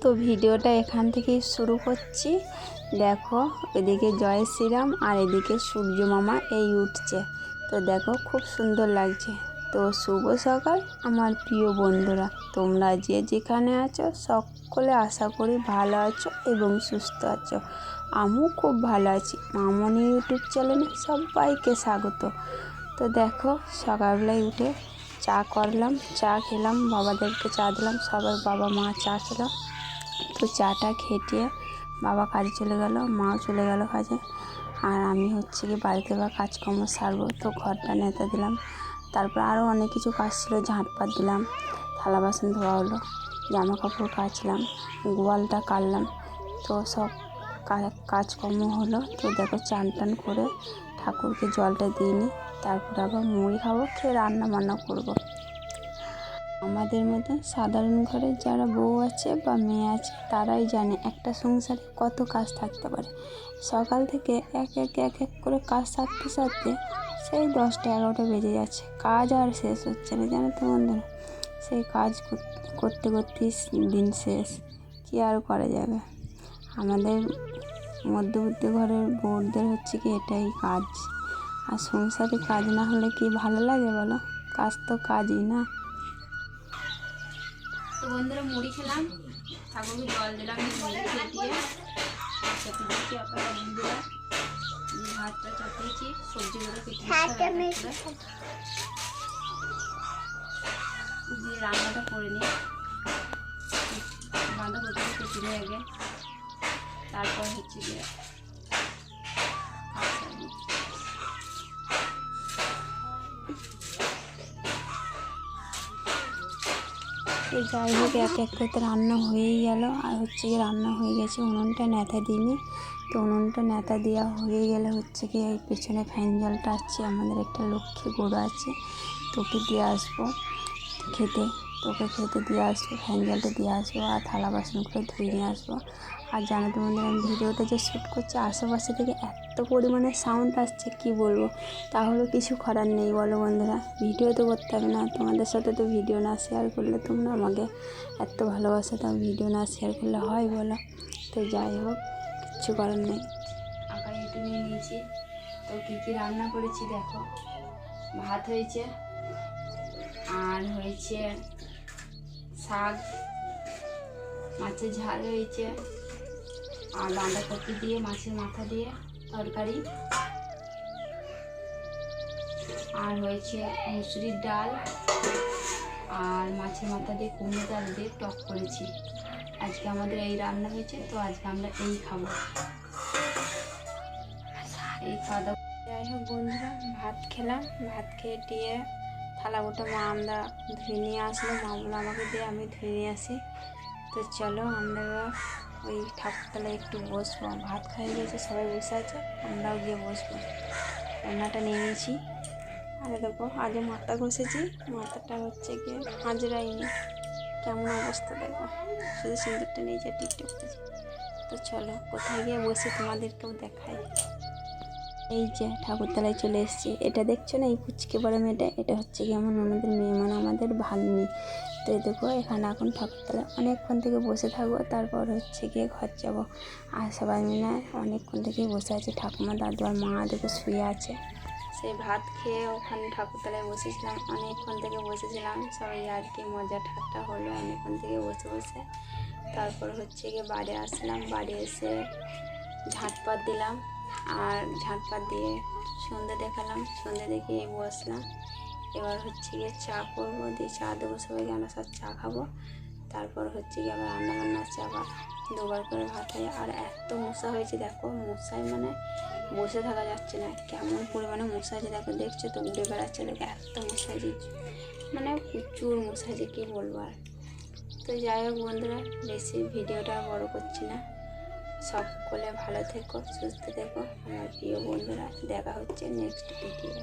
তো ভিডিওটা এখান থেকেই শুরু করছি। দেখো এদিকে জয় শ্রীরাম আর এদিকে সূর্য মামা এই উঠছে। তো দেখো খুব সুন্দর লাগছে। তো শুভ সকাল আমার প্রিয় বন্ধুরা, তোমরা যে যেখানে আছো সকলে আশা করি ভালো আছো এবং সুস্থ আছো। আমিও খুব ভালো আছি। মামনি ইউটিউব চ্যানেলে সবাইকে স্বাগত। তো দেখো সকালবেলায় উঠে চা করলাম, চা খেলাম, বাবাদেরকে চা দিলাম, সবার বাবা মা চা খেলাম। তো চাটা খেটিয়ে বাবা কাজে চলে গেল, মাও চলে গেল কাজে। আর আমি হচ্ছে কি বাড়িতে বা কাজকর্ম সারবো। তো ঘরটা নেতা দিলাম, তারপর আরও অনেক কিছু কাজ ছিল, ঝাঁট পাত দিলাম, থালা বাসন ধোয়া হলো, জামা কাপড় কাচলাম, গোয়ালটা কাটলাম। তো সব কাজকর্ম হলো। তো দেখো চান টান করে ঠাকুরকে জলটা দিয়ে নিই, তারপর আবার মুড়ি খাবো, খেয়ে রান্না বান্না করবো। আমাদের মতো সাধারণ ঘরে যারা বউ আছে বা মেয়ে আছে তারাই জানে একটা সংসারে কত কাজ থাকতে পারে। সকাল থেকে এক এক করে কাজ সারতে সারতে সেই 10টা 11টা বেজে যাচ্ছে, কাজ আর শেষ হচ্ছে না, জানো তো বন্ধুরা। সেই কাজ করতে করতেই দিন শেষ, কী আর করা যাবে। আমাদের মধ্যবিত্ত ঘরের বউদের হচ্ছে কি এটাই কাজ। আর সংসারে কাজ না হলে কি ভালো লাগে বলো? কাজ তো কাজই না। তো বন্ধুরা মুড়ি খেলাম, ঠাকুরকে জল দিলাম, মুড়ি খেয়ে দিয়ে চাপিয়ে দিচ্ছি। আপনারা বন্ধুরা ভাতটা চাপিয়েছি, সবজিগুলো কেটে দিয়ে রান্নাটা করে নিই। বাঁধাকপিটা কেটে নিই আগে, তারপর হচ্ছে গিয়ে তো যাই হোক এক এক করে রান্না হয়েই গেল। আর হচ্ছে গিয়ে রান্না হয়ে গেছে, উনুনটা নেতা দিইনি। তো উনুনটা নেতা দেওয়া হয়ে গেলে হচ্ছে কি এই পেছনে ফ্যান জলটা আসছে, আমাদের একটা লক্ষ্মী গরু আছে, তোকে দিয়ে আসবো খেতে, তোকে খেতে দিয়ে আসবো, ফ্যান জলটা দিয়ে আসবো আর থালা বাসনগুলো ধুয়ে নিয়ে আসবো। আর জানো তো বন্ধুরা আমি ভিডিওটা যে শ্যুট করছি আশেপাশে থেকে এত পরিমাণে সাউন্ড আসছে কি বলবো, তাহলে কিছু করার নেই বলো বন্ধুরা। ভিডিও তো করতে হবে না, তোমাদের সাথে তো ভিডিও না শেয়ার করলে তোমরা আমাকে এত ভালোবাসা, তাও ভিডিও না শেয়ার করলে হয় বলো। তো যাই হোক কিচ্ছু করার নেই। আঁকা একটু নিয়ে নিয়েছি। তো কী কী রান্না করেছি দেখো, ভাত হয়েছে আর হয়েছে শাক, মাছের ঝাল হয়েছে, আর বাঁধাকপি দিয়ে মাছের মাথা দিয়ে তরকারি, আর হয়েছে মুসুরির ডাল, আর মাছের মাথা দিয়ে কুমড়ো ডাল দিয়ে টক করেছি। আজকে আমাদের এই রান্না হয়েছে, তো আজকে আমরা এই খাবো, এই খাওয়া দাওয়া। যাই হোক বন্ধুরা ভাত খেলাম, ভাত খেয়ে দিয়ে থালা গোটা মা আমরা ধুয়ে নিয়ে আসলো, মাগুলো আমাকে দিয়ে আমি ধুয়ে নিয়ে আসি। তো চলো আমরা ওই ঠাকুরতলায় একটু বসবো, ভাত খাইয়ে গেছে সবাই বসে আছে, আমরাও গিয়ে বসবো। রান্নাটা নিয়ে নিয়েছি। আর দেখো আগে মাথা ঘষেছি, মাথাটা হচ্ছে গিয়ে হাজরাইনি, কেমন অবস্থা দেখো, শুধু সিঁদুরটা নিয়েছে টিকটক করেছে। তো চলো কোথায় গিয়ে বসে তোমাদেরকেও দেখাই। এই যে ঠাকুরতলায় চলে এসেছি, এটা দেখছো না এই পুচকে বড় মেয়েটা, এটা হচ্ছে কি আমার ননদের মেয়ে, মানে আমাদের ভাগ্নি। তো দেখো এখানে এখন ঠাকুরতলায় অনেকক্ষণ থেকে বসে থাকবো, তারপর হচ্ছে গিয়ে ঘর যাবো। আর সবাই মিলে অনেকক্ষণ থেকে বসে আছে, ঠাকুমা দাদু আর মা দেখো শুয়ে আছে। সেই ভাত খেয়ে ওখানে ঠাকুরতলায় বসেছিলাম, অনেকক্ষণ থেকে বসেছিলাম, সবাই আর কি মজা ঠাট্টা হলো অনেকক্ষণ থেকে বসে বসে। তারপর হচ্ছে গিয়ে বাড়ি আসলাম, বাড়ি এসে ঝাঁটপাত দিলাম, আর ঝাঁটপাত দিয়ে সন্ধে দেখালাম, সন্ধে দেখে বসলাম। এবার হচ্ছে গিয়ে চা করবো, দিয়ে চা দেবো সবাইকে, আমরা সব চা খাবো। তারপর হচ্ছে গিয়ে আবার রান্না বান্না আছে, আবার দুবার করে ভাত হয়। আর এত মশা হয়েছে দেখো, মশায় মানে বসে থাকা যাচ্ছে না, কেমন পরিমাণে মশা আছে দেখো, দেখছো তো উড়ে বেড়াচ্ছে দেখো, এত মশা হয়েছে, মানে প্রচুর মশা হয়েছে কী বলবো আর। তো যাই হোক বন্ধুরা বেশি ভিডিওটা বড় করছি না, সকলে ভালো থেকো, সুস্থ থেকো আমার প্রিয় বন্ধুরা, দেখা হচ্ছে নেক্সট ভিডিও।